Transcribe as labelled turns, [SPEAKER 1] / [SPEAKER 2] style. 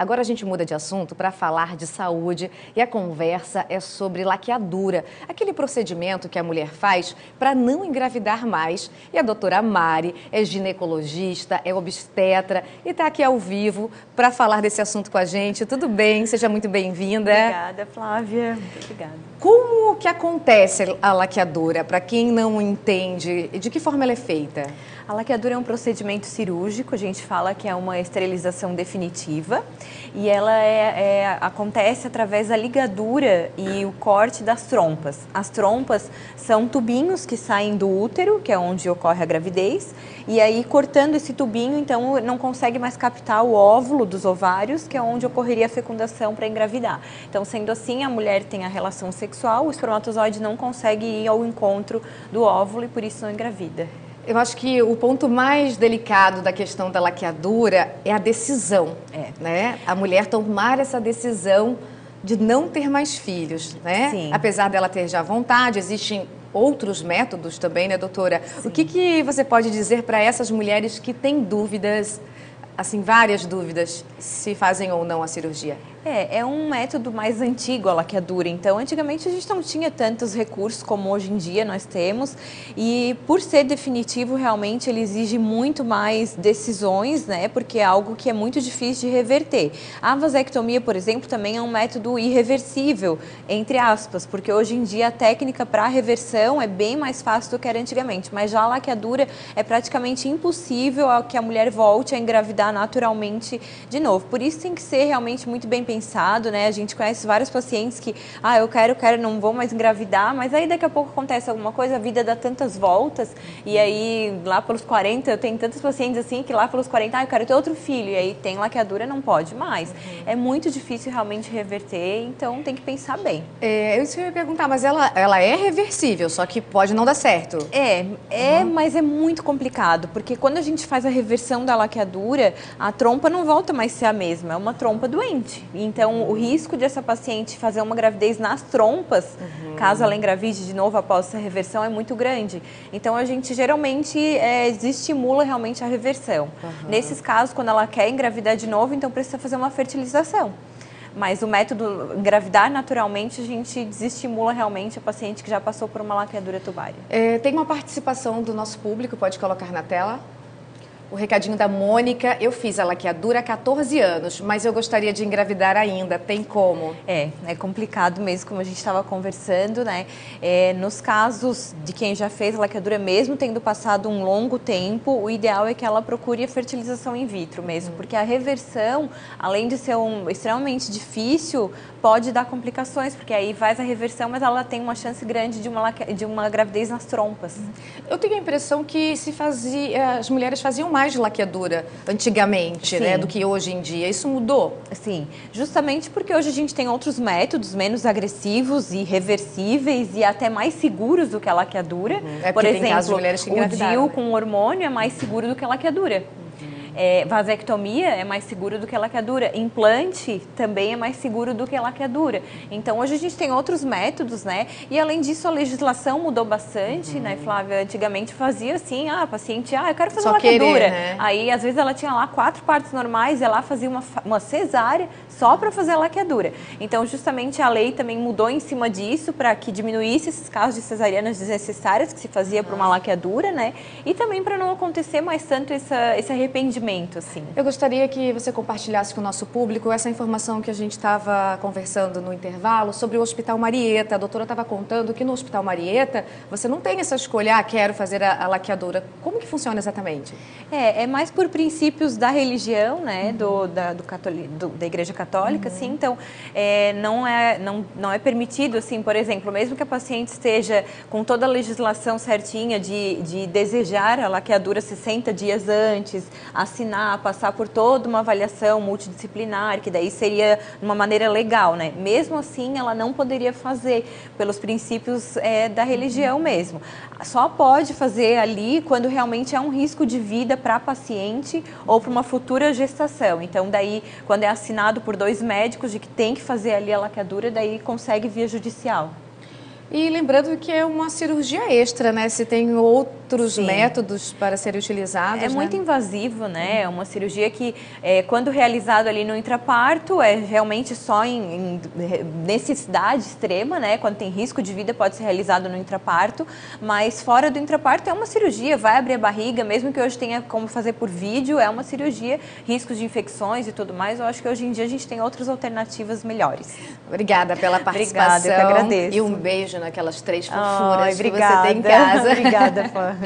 [SPEAKER 1] Agora a gente muda de assunto para falar de saúde e a conversa é sobre laqueadura, aquele procedimento que a mulher faz para não engravidar mais. E a doutora Mari é ginecologista, é obstetra e está aqui ao vivo para falar desse assunto com a gente. Tudo bem? Seja muito bem-vinda.
[SPEAKER 2] Obrigada, Flávia. Muito obrigada.
[SPEAKER 1] Como que acontece a laqueadura? Para quem não entende, de que forma ela é feita?
[SPEAKER 2] A laqueadura é um procedimento cirúrgico, a gente fala que é uma esterilização definitiva e ela acontece através da ligadura e o corte das trompas. As trompas são tubinhos que saem do útero, que é onde ocorre a gravidez, e aí cortando esse tubinho, então não consegue mais captar o óvulo dos ovários, que é onde ocorreria a fecundação para engravidar. Então, sendo assim, a mulher tem a relação sexual, o espermatozoide não consegue ir ao encontro do óvulo e por isso não engravida.
[SPEAKER 1] Eu acho que o ponto mais delicado da questão da laqueadura é a decisão, né? A mulher tomar essa decisão de não ter mais filhos, né?
[SPEAKER 2] Sim.
[SPEAKER 1] Apesar dela ter já vontade, existem outros métodos também, né, doutora? Sim. O que você pode dizer para essas mulheres que têm dúvidas, assim, várias dúvidas, se fazem ou não a cirurgia?
[SPEAKER 2] É um método mais antigo a laqueadura, então antigamente a gente não tinha tantos recursos como hoje em dia nós temos e por ser definitivo realmente ele exige muito mais decisões, né, porque é algo que é muito difícil de reverter. A vasectomia, por exemplo, também é um método irreversível, entre aspas, porque hoje em dia a técnica para reversão é bem mais fácil do que era antigamente, mas já a laqueadura é praticamente impossível que a mulher volte a engravidar naturalmente de novo, por isso tem que ser realmente muito bem pensado, né? A gente conhece vários pacientes que, eu quero, não vou mais engravidar, mas aí daqui a pouco acontece alguma coisa, a vida dá tantas voltas, e aí lá pelos 40, eu tenho tantos pacientes assim, que lá pelos 40, eu quero ter outro filho, e aí tem laqueadura, não pode mais. É muito difícil realmente reverter, então tem que pensar bem.
[SPEAKER 1] Eu ia perguntar, mas ela é reversível, só que pode não dar certo.
[SPEAKER 2] Mas é muito complicado, porque quando a gente faz a reversão da laqueadura, a trompa não volta mais a ser a mesma, é uma trompa doente. Então, o risco de essa paciente fazer uma gravidez nas trompas, caso ela engravide de novo após essa reversão, é muito grande. Então, a gente geralmente desestimula realmente a reversão. Nesses casos, quando ela quer engravidar de novo, então precisa fazer uma fertilização. Mas o método engravidar naturalmente, a gente desestimula realmente a paciente que já passou por uma laqueadura tubária.
[SPEAKER 1] Tem uma participação do nosso público, pode colocar na tela? O recadinho da Mônica: eu fiz a laqueadura há 14 anos, mas eu gostaria de engravidar ainda, tem como?
[SPEAKER 2] É complicado mesmo, como a gente estava conversando, né? Nos casos de quem já fez a laqueadura, mesmo tendo passado um longo tempo, o ideal é que ela procure a fertilização in vitro mesmo, porque a reversão, além de ser extremamente difícil, pode dar complicações, porque aí faz a reversão, mas ela tem uma chance grande de uma gravidez nas trompas.
[SPEAKER 1] Eu tenho a impressão que as mulheres faziam mais de laqueadura antigamente, né, do que hoje em dia. Isso mudou?
[SPEAKER 2] Sim, justamente porque hoje a gente tem outros métodos menos agressivos e reversíveis e até mais seguros do que a laqueadura. Por exemplo,
[SPEAKER 1] tem casos de mulheres que
[SPEAKER 2] o
[SPEAKER 1] engravidaram,
[SPEAKER 2] DIU com hormônio é mais seguro do que a laqueadura. Vasectomia é mais seguro do que a laqueadura. Implante também é mais seguro do que a laqueadura. Então, hoje a gente tem outros métodos, né? E, além disso, a legislação mudou bastante, né, Flávia? Antigamente fazia assim, a paciente, eu quero fazer uma laqueadura.
[SPEAKER 1] Né?
[SPEAKER 2] Aí, às vezes, ela tinha lá 4 partos normais e ela fazia uma cesárea só para fazer a laqueadura. Então, justamente, a lei também mudou em cima disso para que diminuísse esses casos de cesarianas desnecessárias que se fazia por uma laqueadura, né? E também para não acontecer mais tanto esse arrependimento. Assim.
[SPEAKER 1] Eu gostaria que você compartilhasse com o nosso público essa informação que a gente estava conversando no intervalo sobre o Hospital Marieta. A doutora estava contando que no Hospital Marieta você não tem essa escolha, quero fazer a laqueadura. Como que funciona exatamente?
[SPEAKER 2] É mais por princípios da religião, né, da Igreja Católica, assim, então não é permitido, assim, por exemplo, mesmo que a paciente esteja com toda a legislação certinha de desejar a laqueadura 60 dias antes, assinar, passar por toda uma avaliação multidisciplinar, que daí seria uma maneira legal, né? Mesmo assim, ela não poderia fazer pelos princípios da religião mesmo. Só pode fazer ali quando realmente há um risco de vida para a paciente ou para uma futura gestação. Então, daí, quando é assinado por 2 médicos de que tem que fazer ali a laqueadura, daí consegue via judicial.
[SPEAKER 1] E lembrando que é uma cirurgia extra, né? Se tem outro outros métodos para serem utilizados.
[SPEAKER 2] É muito invasivo, né? É uma cirurgia que, quando realizado ali no intraparto, é realmente só em necessidade extrema, né? Quando tem risco de vida, pode ser realizado no intraparto, mas fora do intraparto é uma cirurgia, vai abrir a barriga, mesmo que hoje tenha como fazer por vídeo, é uma cirurgia, riscos de infecções e tudo mais. Eu acho que hoje em dia a gente tem outras alternativas melhores.
[SPEAKER 1] Obrigada pela participação.
[SPEAKER 2] Obrigada, eu que agradeço.
[SPEAKER 1] E um beijo naquelas 3 fofuras que
[SPEAKER 2] obrigada.
[SPEAKER 1] você tem em casa.
[SPEAKER 2] Obrigada, Fã.